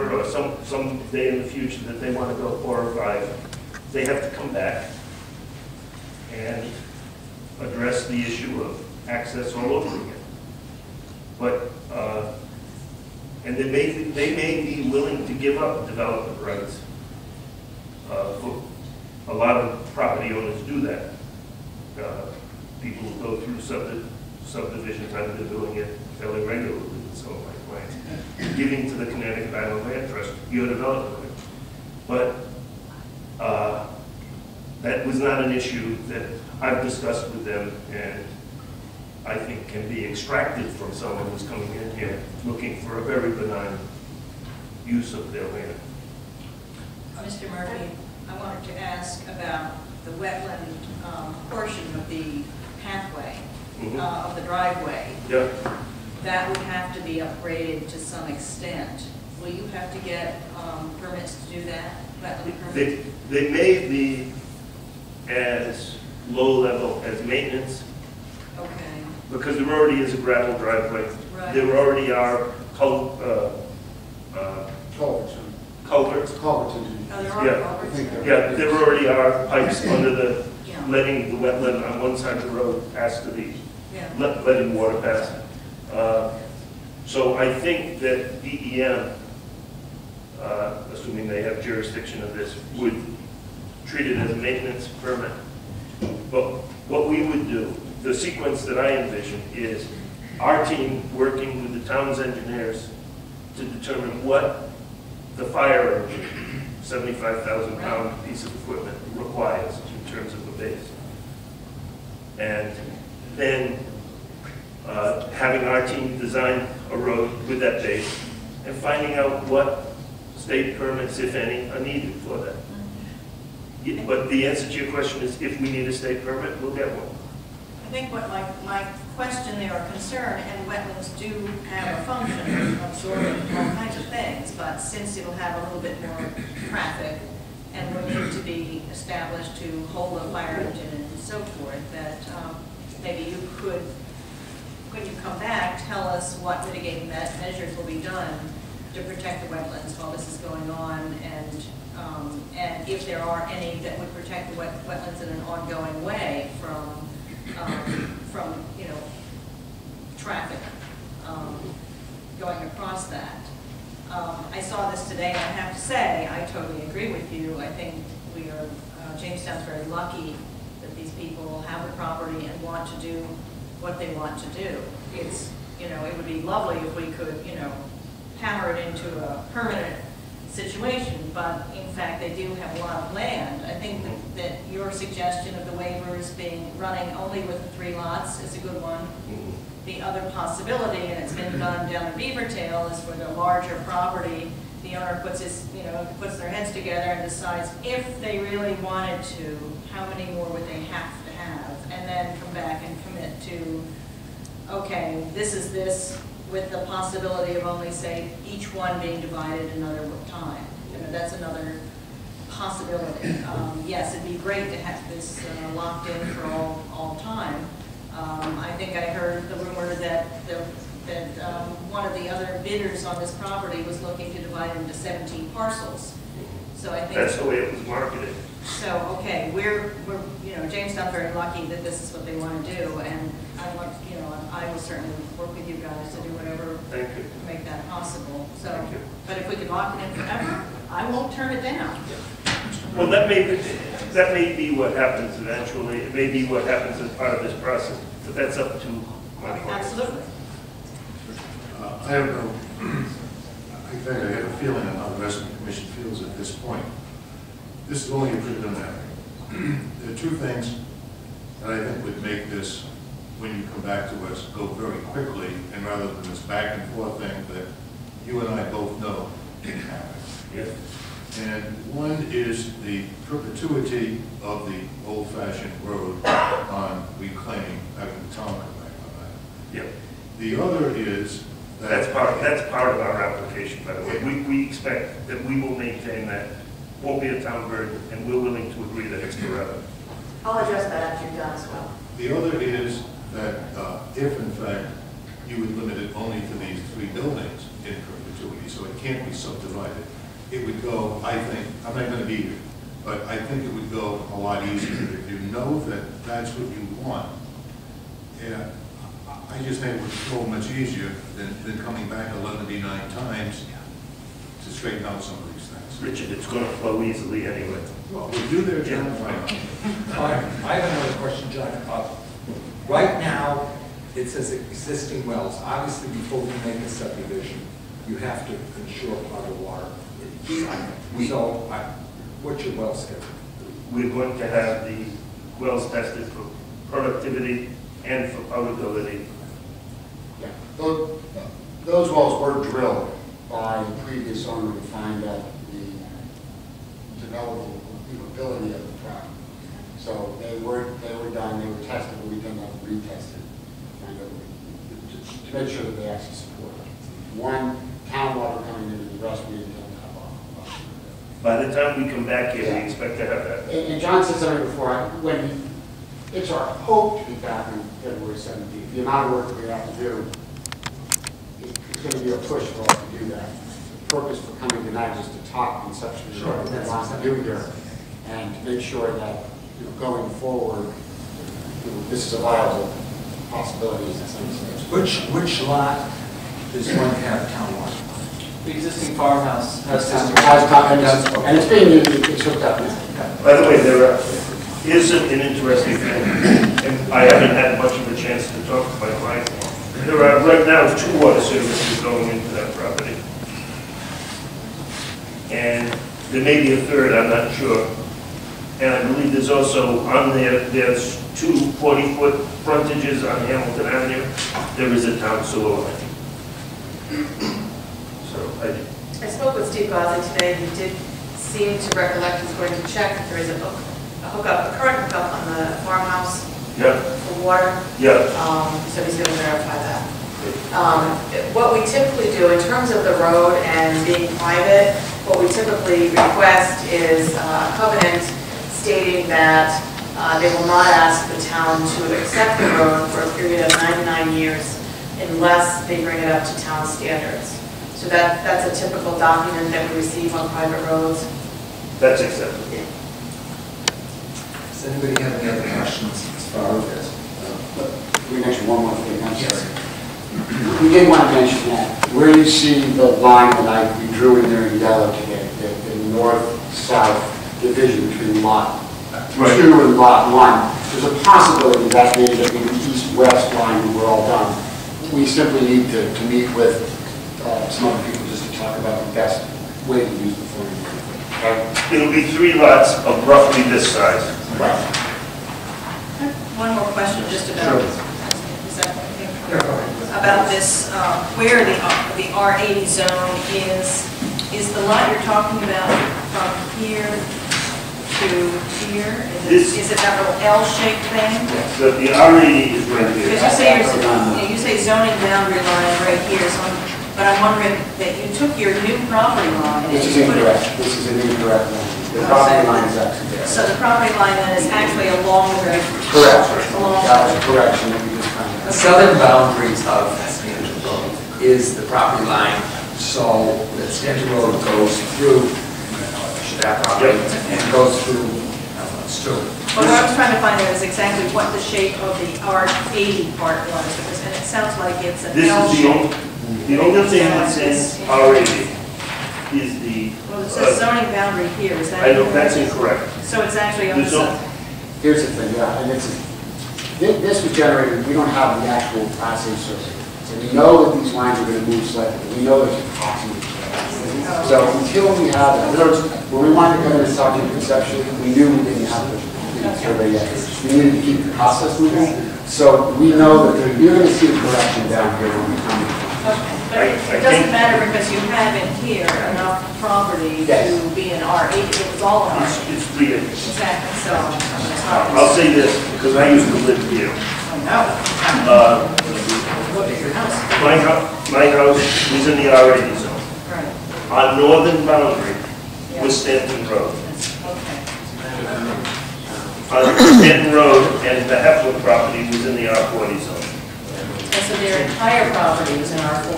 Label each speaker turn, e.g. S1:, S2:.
S1: or some day in the future that they want to go 4 or 5, they have to come back and address the issue of access all over again. But and they may be willing to give up development rights. A lot of property owners do that. People who go through subdivisions, I've been doing it fairly regularly with some of my clients, giving to the Connecticut Island Land Trust your development. But that was not an issue that I've discussed with them, and I think can be extracted from someone who's coming in here looking for a very benign use of their land.
S2: Mr. Murphy, I wanted to ask about the wetland portion of the pathway, of the driveway.
S1: Yeah.
S2: That would have to be upgraded to some extent. Will you have to get permits to do that? Wetland permits?
S1: They may be as low level as maintenance.
S2: Okay.
S1: Because there already is a gravel driveway.
S2: Right.
S1: There already are culverts.
S2: Oh, there are culverts?
S1: Yeah, there already are pipes under the, letting the wetland on one side of the road pass to the, letting water pass. So I think that DEM, assuming they have jurisdiction of this, would treat it as a maintenance permit. But what we would do, the sequence that I envision, is our team working with the town's engineers to determine what the fire engine, 75,000-pound piece of equipment, requires in terms of a base. And then having our team design a road with that base and finding out what state permits, if any, are needed for that. But the answer to your question is, if we need a state permit, we'll get one.
S2: I think what my question there, or concern, and wetlands do have a function of absorbing all kinds of things, but since it'll have a little bit more traffic and will need to be established to hold a fire engine and so forth, that maybe you could, when you come back, tell us what mitigating measures will be done to protect the wetlands while this is going on, and if there are any that would protect the wetlands in an ongoing way from traffic going across that. I saw this today, and I have to say, I totally agree with you. I think we are, Jamestown's very lucky that these people have the property and want to do what they want to do. It's, it would be lovely if we could, hammer it into a permanent situation, but in fact they do have a lot of land. I think that your suggestion of the waivers running only with the 3 lots is a good one. The other possibility, and it's been done down in Beavertail, is for the larger property, the owner puts their heads together and decides if they really wanted to, how many more would they have to have, and then come back and commit to, okay, this is this, with the possibility of only, say, each one being divided another time. That's another possibility. Yes, it'd be great to have this locked in for all time. I think I heard the rumor that one of the other bidders on this property was looking to divide it into 17 parcels. So I think
S1: that's the way it was marketed.
S2: So we're Jamestown's very lucky that this is what they want to do, and I will certainly work with you guys to do whatever to make that possible. So, but if we could lock it in forever, I won't turn it down.
S1: Well, that may be what happens eventually. It may be what happens as part of this process, but that's up to my client.
S2: Absolutely.
S3: I don't know. In fact, I have a feeling on how the rest of the commission feels at this point. This is only a preliminary. There are 2 things that I think would make this, when you come back to us, go very quickly, and rather than this back and forth thing that you and I both know can happen.
S1: Yes.
S3: And one is the perpetuity of the old-fashioned road on reclaiming, having the town come back on that.
S1: Yep.
S3: The other is that
S1: that's part of our application, by the way. We expect that we will maintain that. Won't be a town burden, and we're willing to agree that it's forever.
S4: I'll address that after you're done as well.
S3: the other is that if in fact you would limit it only to these 3 buildings in perpetuity, perpetuity, so it can't be subdivided. It would go, I think, I'm not going to be here, but I think it would go a lot easier if you know that that's what you want. And I just think it would go much easier than coming back 11 9 times to straighten out some of these things.
S1: Richard, it's going to flow easily anyway.
S3: Well, we do their job.
S5: I have another question, John. Right now, it says existing wells. Obviously, before we make a subdivision, you have to ensure potable water. So, what's your well schedule?
S1: We're going to have the wells tested for productivity and for potability.
S6: Yeah. Those wells were drilled by the previous owner to find out the developability of the property. So they were done, they were tested, but we did not retested to make sure that they actually support it. One, town water coming into the rest, we didn't have water.
S1: By the time we come back here, we expect to have that.
S6: And John said something before, it's our hope to be back on February 17th. The amount of work that we have to do, it's going to be a push for us to do that. The purpose for coming tonight is to talk conceptually about what we want to do here and to make sure that going forward, this is a viable possibility in some sense.
S5: Which lot is going to have town water?
S7: The existing farmhouse has
S6: And it's being it's hooked up now.
S1: By the way, here's an interesting thing, and I haven't had much of a chance to talk to my client. There are right now 2 water services going into that property. And there may be a third, I'm not sure. And I believe there's also on there's 2 40-foot frontages on Hamilton Avenue. There is a town sewer line. So
S4: I spoke with Steve Gosley today. He did seem to recollect he's going to check if there is a hookup, a current hookup on the farmhouse for water.
S1: Yeah.
S4: So he's going to verify that. What we typically do in terms of the road and being private, what we typically request is a covenant stating that they will not ask the town to accept the road for a period of 99 years unless they bring it up to town standards. So that's a typical document that we receive on private roads.
S1: That's acceptable.
S4: Yeah.
S5: Does anybody have any other questions as far as this?
S6: Let me mention one more thing. I'm sorry. We did want to mention that where you see the line that we drew in there in yellow today, the north-south division between lot 2 and lot 1, there's a possibility that may end up being the east-west line when we're all done. We simply need to meet with some other people just to talk about the best way to use the formula.
S1: It'll be 3 lots of roughly this size.
S6: Right.
S2: One more question just about, is that okay? About this, where the R80 zone is the lot you're talking about from here to here? Is it that little L-shaped thing?
S1: So the R80 is right here.
S2: Because you say zoning boundary line right here, so but I'm wondering that you took your new property line.
S6: This is incorrect. This is an incorrect line. The property line is actually there.
S2: So the property line then is actually along the road.
S6: Correct.
S2: Along
S6: That was a correction that we just found.
S5: The southern boundaries of Stanton Road is the property line, so that Stanton Road goes through that property and goes through Stewart.
S2: But what I was trying to find out is exactly what the shape of the R80 part was, because and it sounds like it's an L shape.
S1: The only thing that's in R80 is the...
S2: Well, it says zoning boundary here, is that?
S1: I know, that's incorrect.
S2: So it's actually on the side.
S6: Here's the thing, yeah, and this was generated, we don't have the actual assay survey. So we know that these lines are going to move slightly, but we know there's approximately. So until we have that, in other words, when we wanted to come in and talk to you conceptually, we knew we didn't have the survey yet. We needed to keep the process moving. So we know that you're going to see a correction down here when we come in.
S2: Okay, but it doesn't matter because you have in here enough property to be an R8. It was all an R8.
S1: It's 3 acres.
S2: Exactly, so
S1: I'll say this, because I used to live here. My house was in the R80 zone.
S2: Right.
S1: Our northern boundary was Stanton Road.
S2: Okay.
S1: Stanton Road and the Heflin property was in the R40 zone.
S2: And so their entire property was in R4.